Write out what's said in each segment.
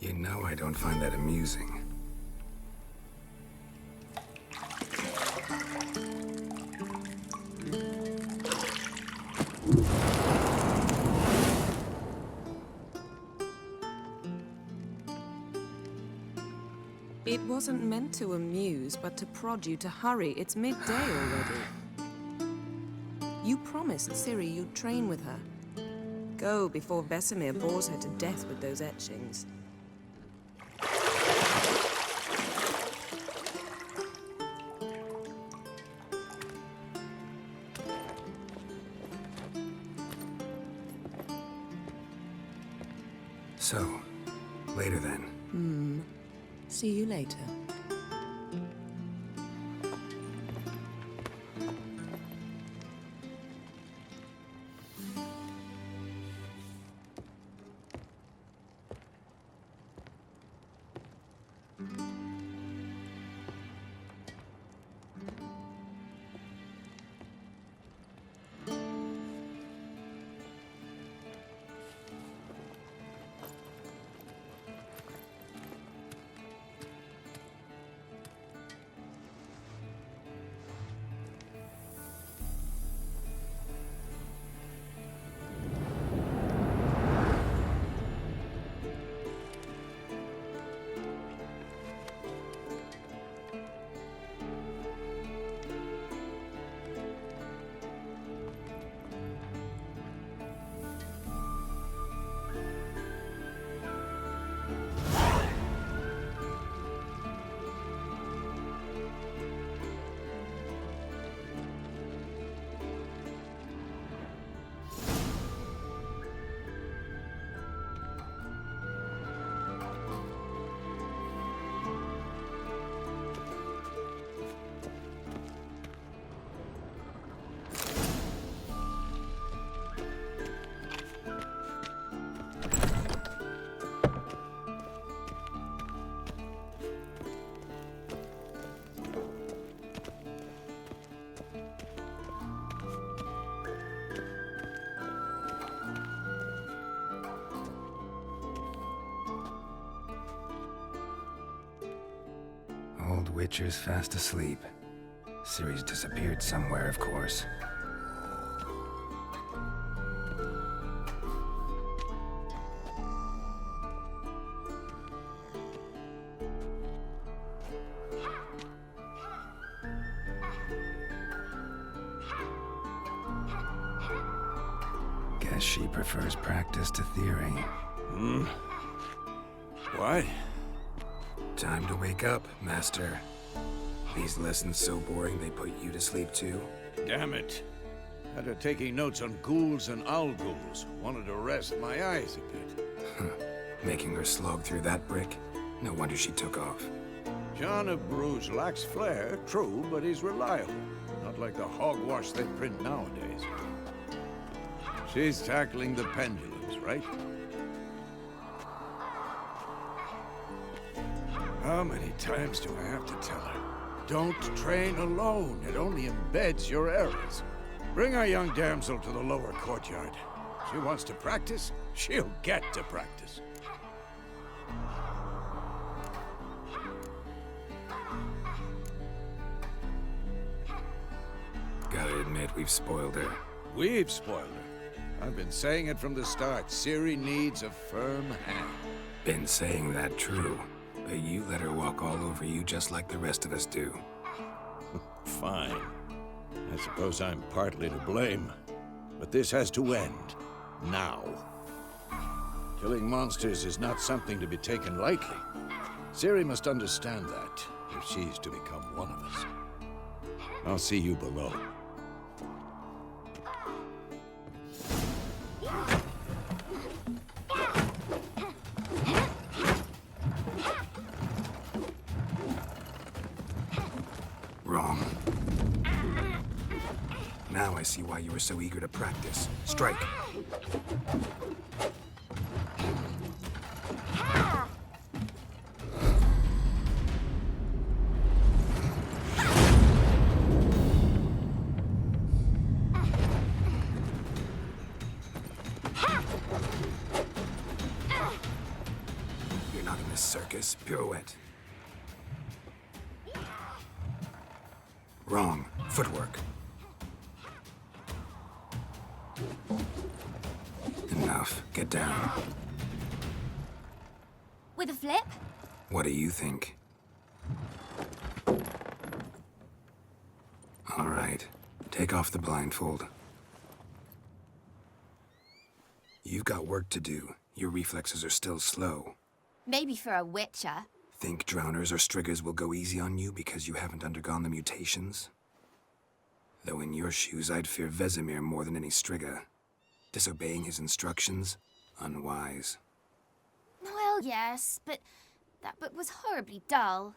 You know I don't find that amusing. It wasn't meant to amuse, but to prod you to hurry. It's midday already. You promised Ciri you'd train with her. Go before Vesemir bores her to death with those etchings. So, later then. See you later. Old Witcher's fast asleep. Ciri's disappeared somewhere, of course. Guess she prefers practice to theory. What? Time to wake up, Master. These lessons so boring they put you to sleep too? Damn it. After taking notes on ghouls and owl ghouls, wanted to rest my eyes a bit. Making her slog through that brick? No wonder she took off. John of Bruges lacks flair, true, but he's reliable. Not like the hogwash they print nowadays. She's tackling the pendulums, right? How many times do I have to tell her? Don't train alone. It only embeds your errors. Bring our young damsel to the lower courtyard. She wants to practice, she'll get to practice. Gotta admit, we've spoiled her. We've spoiled her. I've been saying it from the start. Ciri needs a firm hand. Been saying that true. But you let her walk all over you just like the rest of us do. Fine. I suppose I'm partly to blame. But this has to end. Now. Killing monsters is not something to be taken lightly. Ciri must understand that, if she's to become one of us. I'll see you below. Wrong. Now I see why you were so eager to practice. Strike. Not in this circus. Pirouette. Wrong. Footwork. Enough. Get down. With a flip? What do you think? All right. Take off the blindfold. You've got work to do. Your reflexes are still slow. Maybe for a witcher. Think drowners or striggers will go easy on you because you haven't undergone the mutations? Though in your shoes, I'd fear Vesemir more than any strigger. Disobeying his instructions? Unwise. Well, yes, but that book was horribly dull.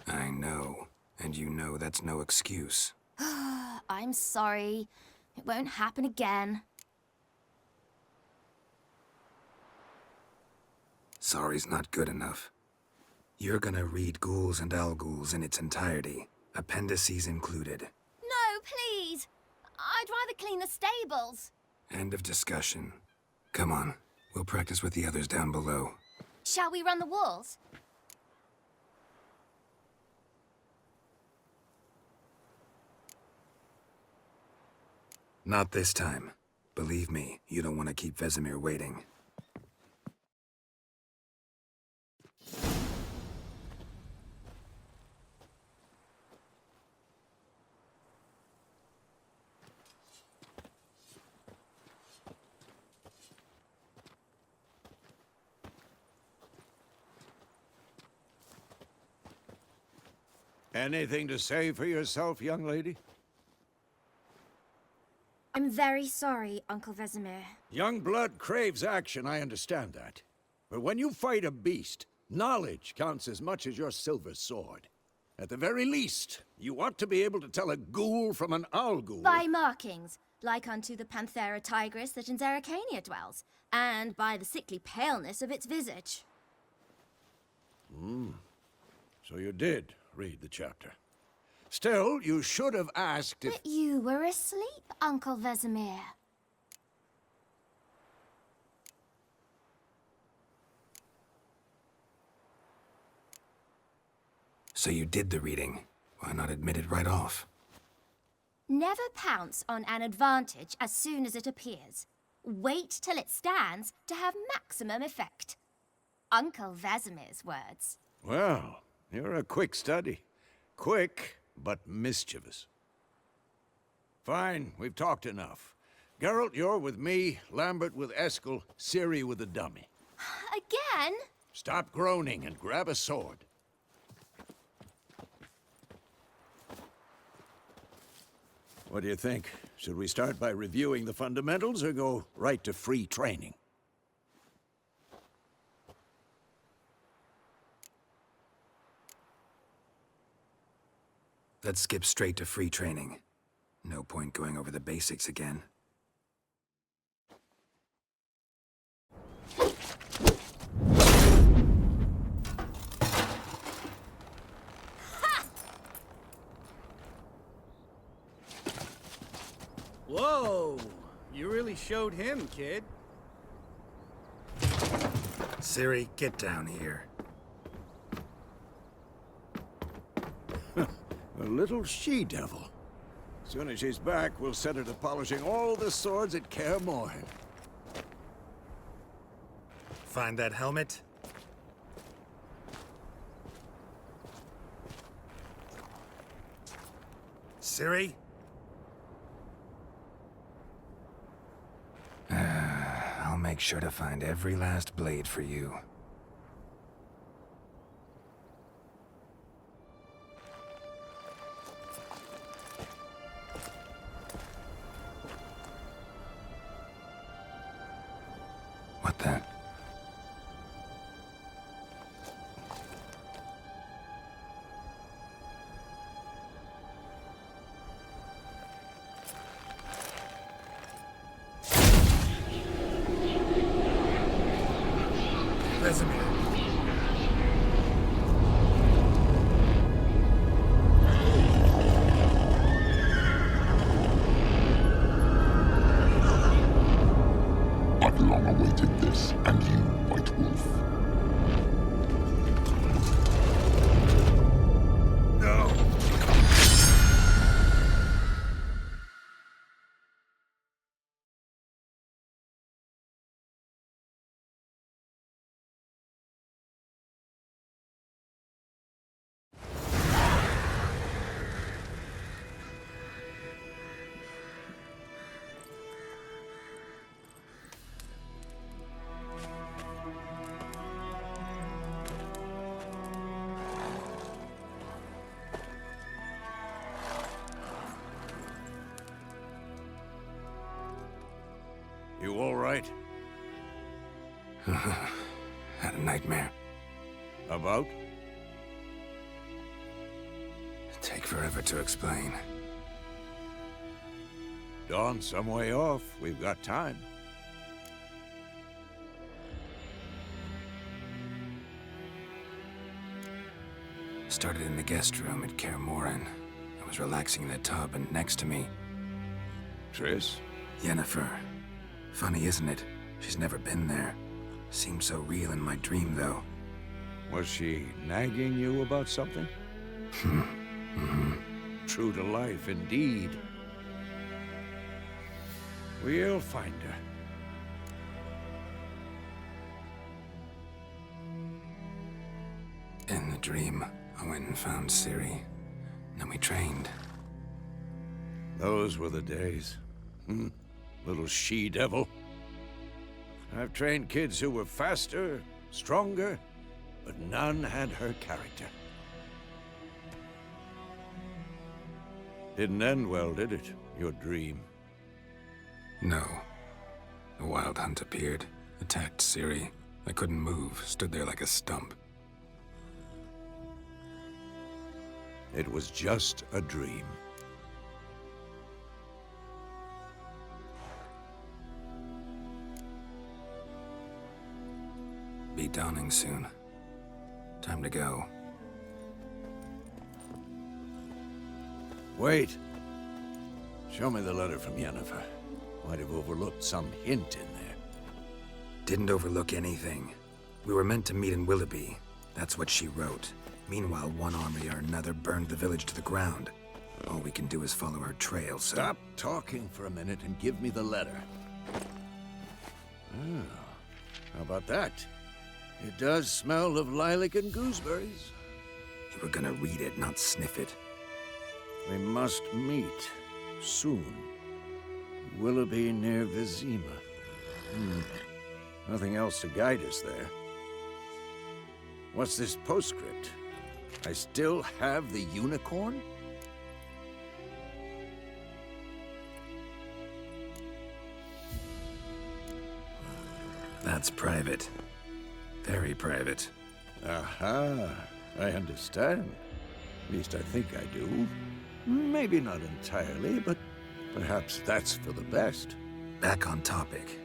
I know. And you know that's no excuse. I'm sorry. It won't happen again. Sorry's not good enough. You're gonna read Ghouls and Alghouls in its entirety, appendices included. No, please! I'd rather clean the stables. End of discussion. Come on, we'll practice with the others down below. Shall we run the walls? Not this time. Believe me, you don't want to keep Vesemir waiting. Anything to say for yourself, young lady? I'm very sorry, Uncle Vesemir. Young blood craves action, I understand that. But when you fight a beast, knowledge counts as much as your silver sword. At the very least, you ought to be able to tell a ghoul from an Alghoul. By markings, like unto the Panthera tigris that in Zerrikania dwells, and by the sickly paleness of its visage. So you did read the chapter. Still, you should have asked if... But you were asleep, Uncle Vesemir. So you did the reading. Why not admit it right off? Never pounce on an advantage as soon as it appears. Wait till it stands to have maximum effect. Uncle Vesemir's words. Well, you're a quick study. Quick, but mischievous. Fine, we've talked enough. Geralt, you're with me, Lambert with Eskel, Ciri with the dummy. Again? Stop groaning and grab a sword. What do you think? Should we start by reviewing the fundamentals or go right to free training? Let's skip straight to free training. No point going over the basics again. Whoa! You really showed him, kid. Ciri, get down here. A little she-devil. Soon as she's back, we'll set her to polishing all the swords at Kaer Morhen. Find that helmet? Ciri? I'll make sure to find every last blade for you. What the? Vesemir. I've long awaited this, and you, White Wolf. Had a nightmare. About? Take forever to explain. Dawn's some way off. We've got time. Started in the guest room at Kaer Morhen. I was relaxing in the tub, and next to me, Triss? Yennefer. Funny, isn't it? She's never been there. Seemed so real in my dream, though. Was she nagging you about something? True to life, indeed. We'll find her. In the dream, I went and found Ciri. Then we trained. Those were the days. Little she-devil. I've trained kids who were faster, stronger, but none had her character. Didn't end well, did it? Your dream? No. A wild hunt appeared, attacked Ciri. I couldn't move, stood there like a stump. It was just a dream. Be dawning soon. Time to go. Wait. Show me the letter from Yennefer. Might have overlooked some hint in there. Didn't overlook anything. We were meant to meet in Willoughby. That's what she wrote. Meanwhile, one army or another burned the village to the ground. All we can do is follow her trail, so... Stop talking for a minute and give me the letter. Oh, how about that? It does smell of lilac and gooseberries. You were gonna read it, not sniff it. We must meet soon. Willoughby near Vizima. Nothing else to guide us there. What's this postscript? I still have the unicorn? That's private. Very private. Aha, I understand. At least I think I do. Maybe not entirely, but perhaps that's for the best. Back on topic.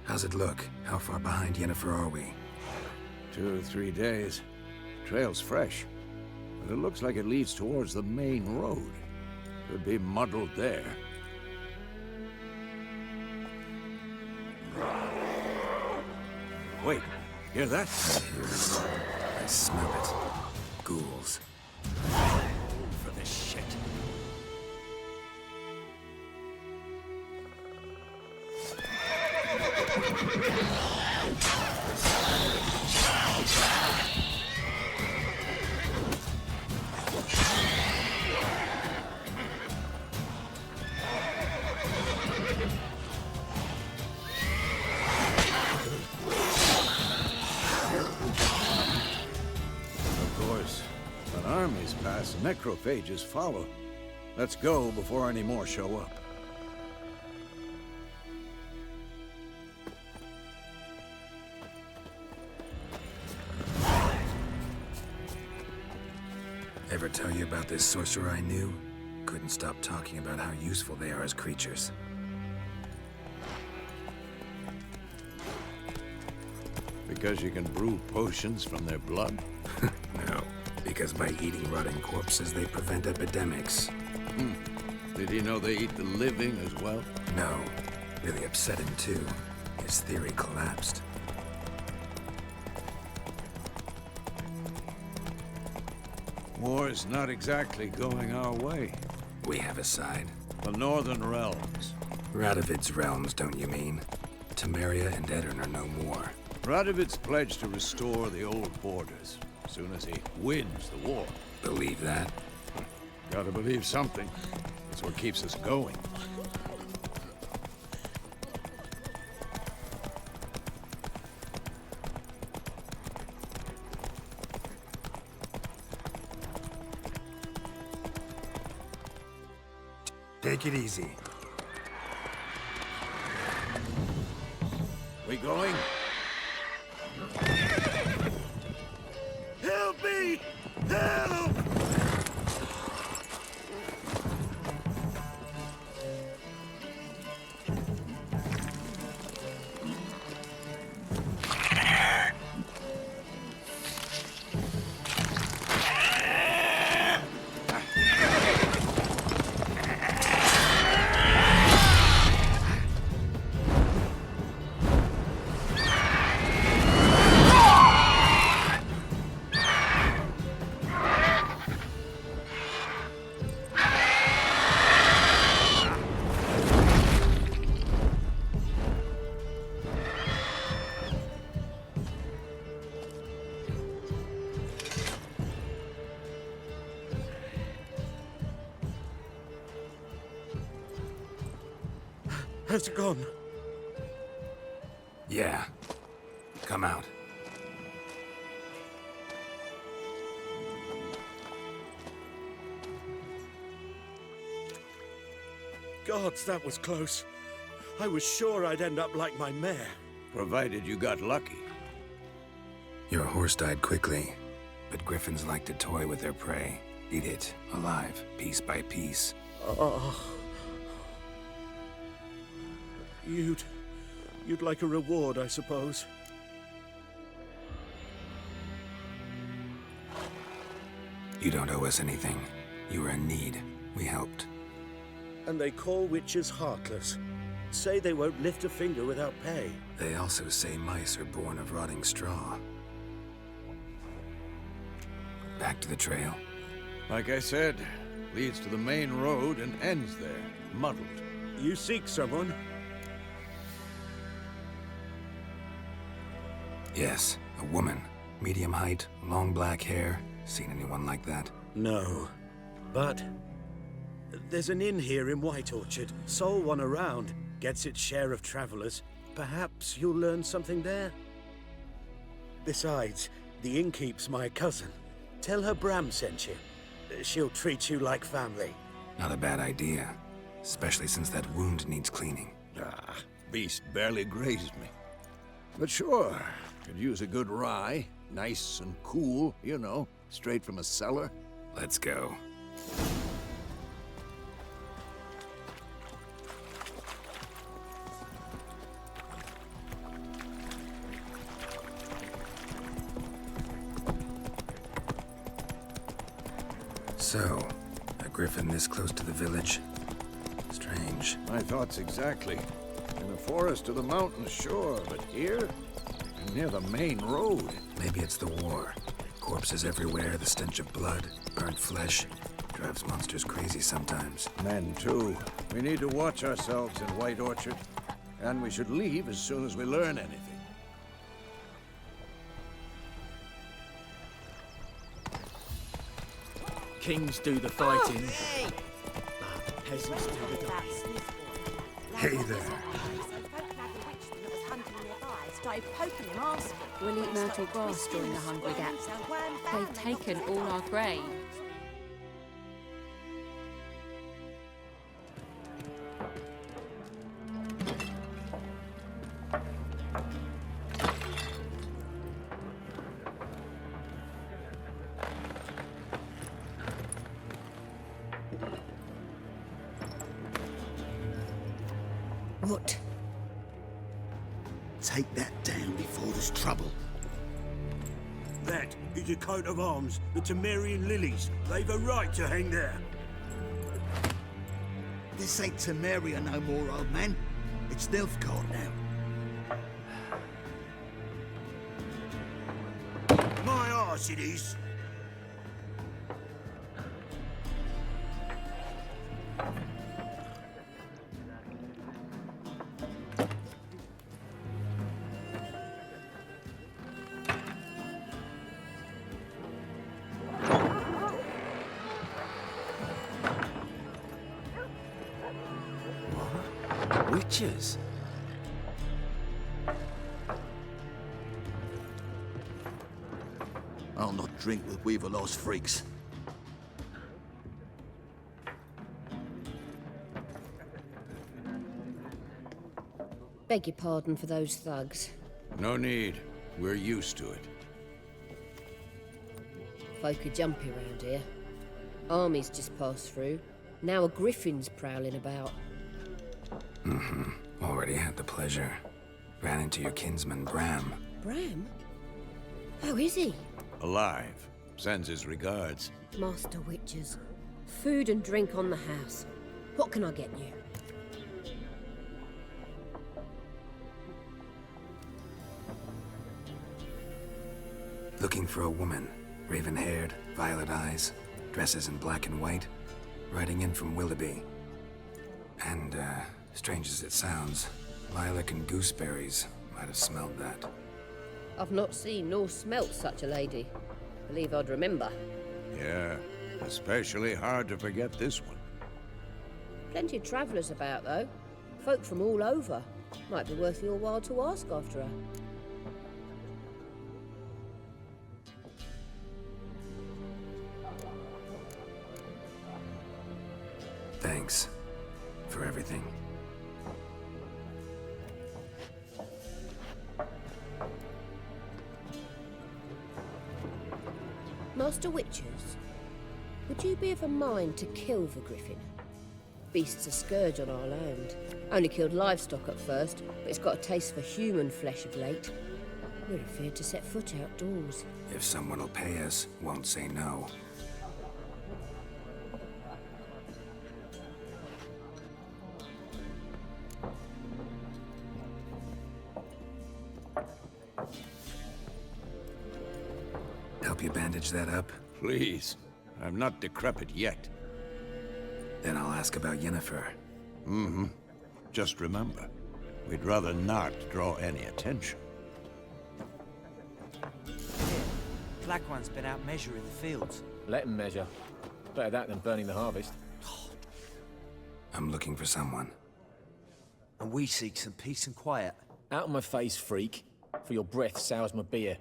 How's it look? How far behind Yennefer are we? 2 or 3 days. Trail's fresh, but it looks like it leads towards the main road. Could be muddled there. Wait, hear that? I smell it. Ghouls. For this shit. Armies pass, necrophages follow. Let's go before any more show up. Ever tell you about this sorcerer I knew? Couldn't stop talking about how useful they are as creatures. Because you can brew potions from their blood? No. Because by eating rotting corpses, they prevent epidemics. Did he know they eat the living as well? No. Really upset him, too. His theory collapsed. War's not exactly going our way. We have a side. The Northern Realms. Radovid's realms, don't you mean? Temeria and Edirn are no more. Radovid's pledged to restore the old borders as soon as he wins the war. Believe that? Gotta believe something. It's what keeps us going. Take it easy. We going? Has it gone? Yeah. Come out. Gods, that was close. I was sure I'd end up like my mare. Provided you got lucky. Your horse died quickly, but griffins like to toy with their prey. Eat it, alive, piece by piece. Oh. You'd like a reward, I suppose. You don't owe us anything. You were in need. We helped. And they call witches heartless. Say they won't lift a finger without pay. They also say mice are born of rotting straw. Back to the trail. Like I said, leads to the main road and ends there, muddled. You seek someone? Yes, a woman. Medium height, long black hair. Seen anyone like that? No. But there's an inn here in White Orchard. Sole one around. Gets its share of travelers. Perhaps you'll learn something there? Besides, the innkeep's my cousin. Tell her Bram sent you. She'll treat you like family. Not a bad idea. Especially since that wound needs cleaning. Ah, beast barely grazed me. But sure, could use a good rye. Nice and cool, you know, straight from a cellar. Let's go. So, a griffin this close to the village? Strange. My thoughts exactly. In the forest or the mountains, sure, but here? Near the main road. Maybe it's the war. Corpses everywhere, the stench of blood, burnt flesh. Drives monsters crazy sometimes. Men, too. We need to watch ourselves in White Orchard. And we should leave as soon as we learn anything. Kings do the fighting, but peasants do the dying. Hey there. We'll eat myrtle grass during the Hungry Gap. They've taken all our grain. What? Take that down before there's trouble. That is a coat of arms, the Temerian lilies. They've a right to hang there. This ain't Temeria no more, old man. It's Nilfgaard now. My arse it is. Witches? I'll not drink with Weaverlaw's freaks. Beg your pardon for those thugs. No need. We're used to it. Folk are jumpy around here. Armies just passed through. Now a griffin's prowling about. Already had the pleasure. Ran into your kinsman, Bram. Bram? How is he? Alive. Sends his regards. Master Witches. Food and drink on the house. What can I get you? Looking for a woman. Raven-haired, violet eyes, dresses in black and white. Riding in from Willoughby. And, strange as it sounds, lilac and gooseberries might have smelled that. I've not seen nor smelt such a lady. Believe I'd remember. Yeah, especially hard to forget this one. Plenty of travellers about, though. Folk from all over. Might be worth your while to ask after her. Thanks for everything. Master Witchers, would you be of a mind to kill the griffin? Beast's a scourge on our land. Only killed livestock at first, but it's got a taste for human flesh of late. We're afraid to set foot outdoors. If someone will pay us, won't say no. Help you bandage that up? Please. I'm not decrepit yet. Then I'll ask about Yennefer. Mm-hmm. Just remember, we'd rather not draw any attention. Black One's been out measuring the fields. Let him measure. Better that than burning the harvest. I'm looking for someone. And we seek some peace and quiet. Out of my face, freak. For your breath sours my beer.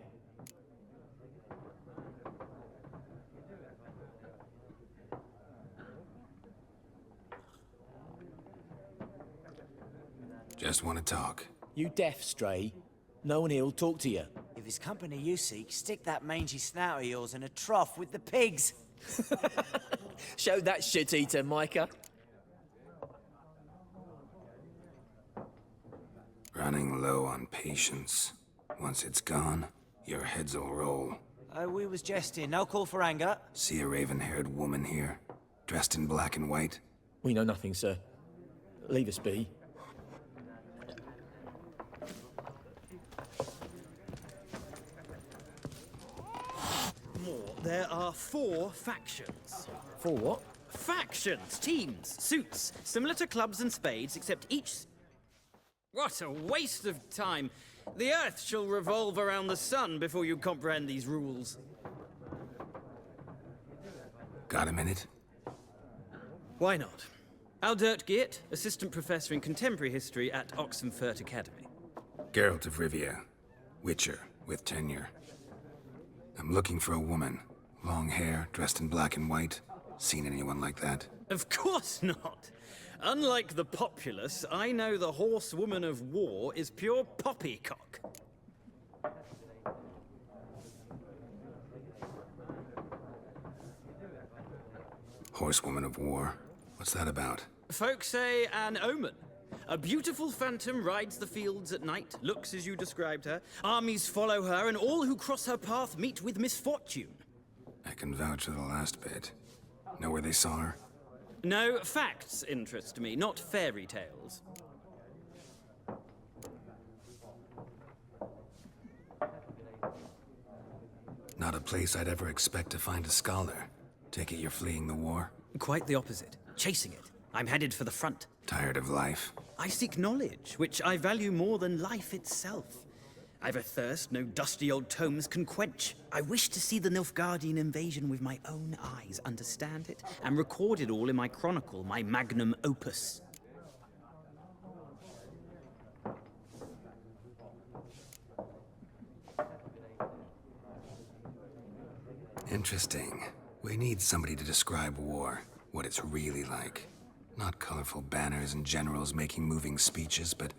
Just want to talk. You deaf, Stray? No one here'll talk to you. If it's company you seek, stick that mangy snout of yours in a trough with the pigs. Show that shit-eater, Micah. Running low on patience. Once it's gone, your heads'll roll. We was jesting. No call for anger. See a raven-haired woman here, dressed in black and white? We know nothing, sir. Leave us be. There are 4 factions. For what? Factions, teams, suits, similar to clubs and spades, except each... What a waste of time! The Earth shall revolve around the sun before you comprehend these rules. Got a minute? Why not? Aldert Geert, Assistant Professor in Contemporary History at Oxenfurt Academy. Geralt of Rivia. Witcher, with tenure. I'm looking for a woman. Long hair, dressed in black and white. Seen anyone like that? Of course not! Unlike the populace, I know the horsewoman of war is pure poppycock. Horsewoman of war? What's that about? Folks say an omen. A beautiful phantom rides the fields at night, looks as you described her. Armies follow her, and all who cross her path meet with misfortune. I can vouch for the last bit. Know where they saw her? No, facts interest me, not fairy tales. Not a place I'd ever expect to find a scholar. Take it you're fleeing the war? Quite the opposite. Chasing it. I'm headed for the front. Tired of life? I seek knowledge, which I value more than life itself. I've a thirst no dusty old tomes can quench. I wish to see the Nilfgaardian invasion with my own eyes, understand it, and record it all in my chronicle, my magnum opus. Interesting. We need somebody to describe war, what it's really like. Not colorful banners and generals making moving speeches, but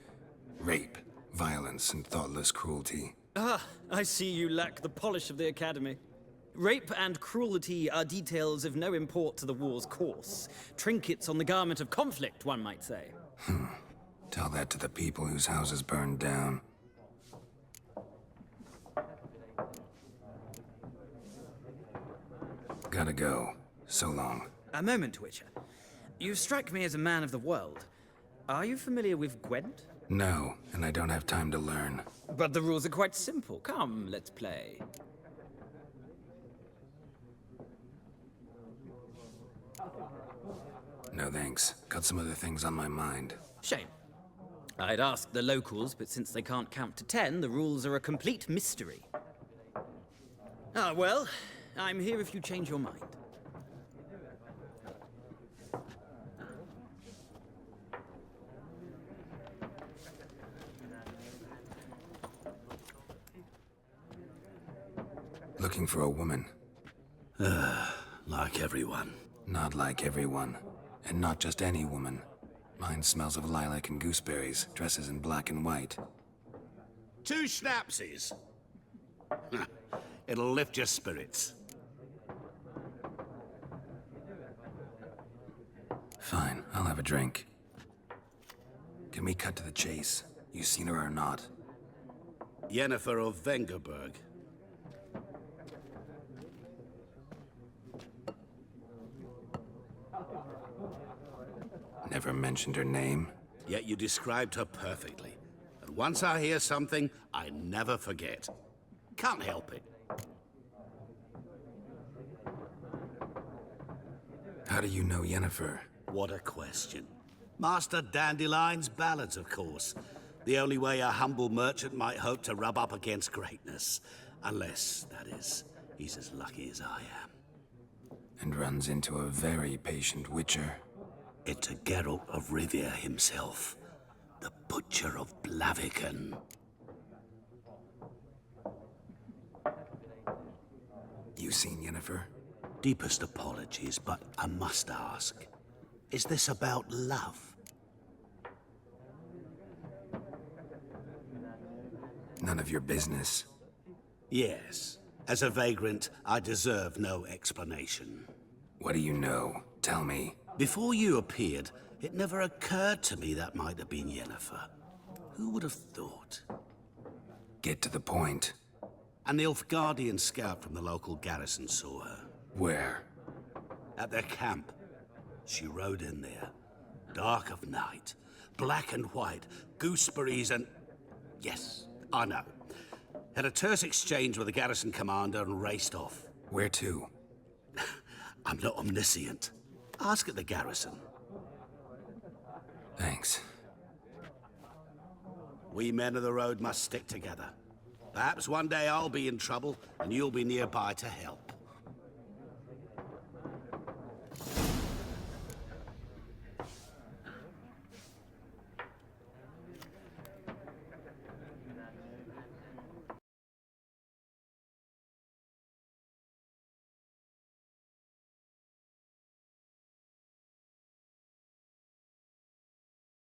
rape, violence, and thoughtless cruelty. Ah, I see you lack the polish of the Academy. Rape and cruelty are details of no import to the war's course. Trinkets on the garment of conflict, one might say. Tell that to the people whose houses burned down. Gotta go. So long. A moment, Witcher. You strike me as a man of the world. Are you familiar with Gwent? No, and I don't have time to learn. But the rules are quite simple. Come, let's play. No thanks. Got some other things on my mind. Shame. I'd ask the locals, but since they can't count to 10, the rules are a complete mystery. Ah, well, I'm here if you change your mind. Looking for a woman. Like everyone. Not like everyone. And not just any woman. Mine smells of lilac and gooseberries, dresses in black and white. 2 schnapsies. It'll lift your spirits. Fine, I'll have a drink. Can we cut to the chase? You seen her or not? Yennefer of Vengerberg. Never mentioned her name? Yet you described her perfectly. And once I hear something, I never forget. Can't help it. How do you know Yennefer? What a question. Master Dandelion's ballads, of course. The only way a humble merchant might hope to rub up against greatness. Unless, that is, he's as lucky as I am. And runs into a very patient witcher. It's a Geralt of Rivia himself. The Butcher of Blaviken. You seen Yennefer? Deepest apologies, but I must ask. Is this about love? None of your business. Yes. As a vagrant, I deserve no explanation. What do you know? Tell me. Before you appeared, it never occurred to me that might have been Yennefer. Who would have thought? Get to the point. An Nilfgaardian scout from the local garrison saw her. Where? At their camp. She rode in there. Dark of night. Black and white. Gooseberries and... Yes, I know. Had a terse exchange with the garrison commander and raced off. Where to? I'm not omniscient. Ask at the garrison. Thanks. We men of the road must stick together. Perhaps one day I'll be in trouble and you'll be nearby to help.